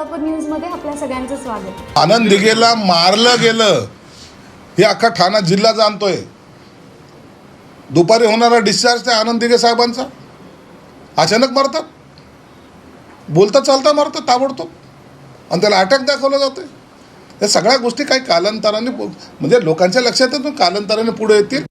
Solapur news मध्ये आपल्या सगळ्यांचं स्वागत। आनंद दिघेला मारलं गेलं हे अख्खा ठाणा जिल्हा जाणतोय। दुपारी होणारा डिस्चार्ज त्या आनंद दिघे साहेबांचा अचानक मरतात, बोलता चालता मरतात ताबडतोब, आणि त्याला अटॅक दाखवला जातोय। या सगळ्या गोष्टी काही कालांतराने म्हणजे लोकांच्या लक्षात येतात, कालांतराने पुढे येतील।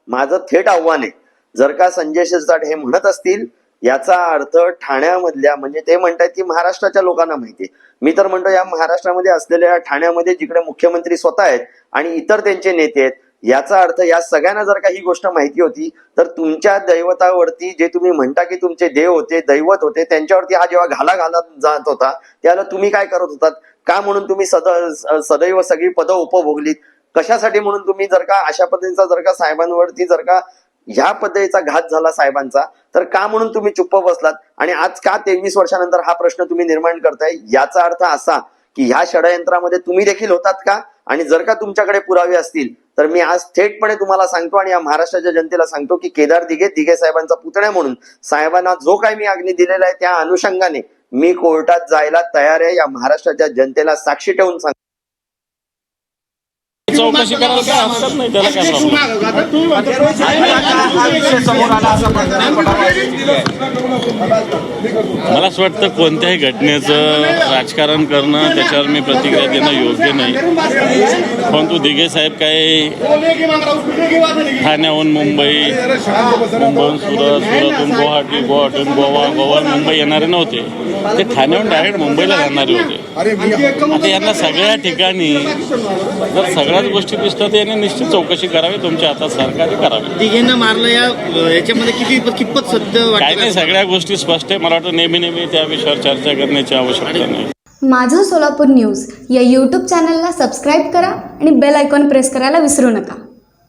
माझं थेट आव्हान आहे, जर का संजय शिरसाट हे म्हणत असतील याचा अर्थ ठाण्यामधल्या म्हणजे ते म्हणतात की महाराष्ट्राच्या लोकांना माहिती आहे। मी तर म्हणतो या महाराष्ट्रामध्ये असलेल्या ठाण्यामध्ये जिकडे मुख्यमंत्री स्वतः आहेत आणि इतर त्यांचे नेते आहेत, याचा अर्थ या सगळ्यांना जर का ही गोष्ट माहिती होती तर तुमच्या दैवतावरती जे तुम्ही म्हणता की तुमचे देव होते, दैवत होते, त्यांच्यावरती हा जेव्हा घाला घालत जात होता त्याला तुम्ही काय करत होतात का? म्हणून तुम्ही सदैव सगळी पदं उपभोगलीत कशासाठी? म्हणून तुम्ही जर का अशा पद्धतीचा जर का साहेबांवरती जर का ह्या पद्धतीचा घात झाला साहेबांचा तर का म्हणून तुम्ही चुप्प बसलात? आणि आज का 23 वर्षानंतर हा प्रश्न तुम्ही निर्माण करताय? याचा अर्थ असा की ह्या षडयंत्रामध्ये तुम्ही देखील होतात का? आणि जर का तुमच्याकडे पुरावे असतील तर मी आज थेटपणे तुम्हाला सांगतो आणि या महाराष्ट्राच्या जनतेला सांगतो की केदार दिघे साहेबांचा पुतण्या म्हणून साहेबांना जो काही मी आज्ञा दिलेला आहे त्या अनुषंगाने मी कोर्टात जायला तयार आहे। या महाराष्ट्राच्या जनतेला साक्षी ठेवून सांगतो। चौकशी करायला काय हरकत नाही, त्याला काय मला असं वाटतं कोणत्याही घटनेचं राजकारण करणं त्याच्यावर मी प्रतिक्रिया देणं योग्य नाही। परंतु दिघे साहेब काय ठाण्याहून मुंबई, मुंबईहून सुरत, सुरतहून गुवाहाटी, गुवाहाटीहून गोवा, गोवाहून मुंबई येणारे नव्हते, ते ठाण्याहून डायरेक्ट मुंबईला जाणारे होते। आता यांना सगळ्या ठिकाणी जर सगळ्याच गोष्टी दिसतात याने निश्चित चौकशी करावी, तुमच्या हातात सरकारी करावी। दिघेंना मारलं याच्यामध्ये कितपत सत्य काय नाही, सगळ्या गोष्टी स्पष्ट आहे। मला वाटतं नेहमी त्या विषयावर चर्चा करण्याची आवश्यकता नाही। माझं सोलापूर न्यूज या यूट्यूब चॅनलला सबस्क्राईब करा आणि बेल आयकॉन प्रेस करायला विसरू नका।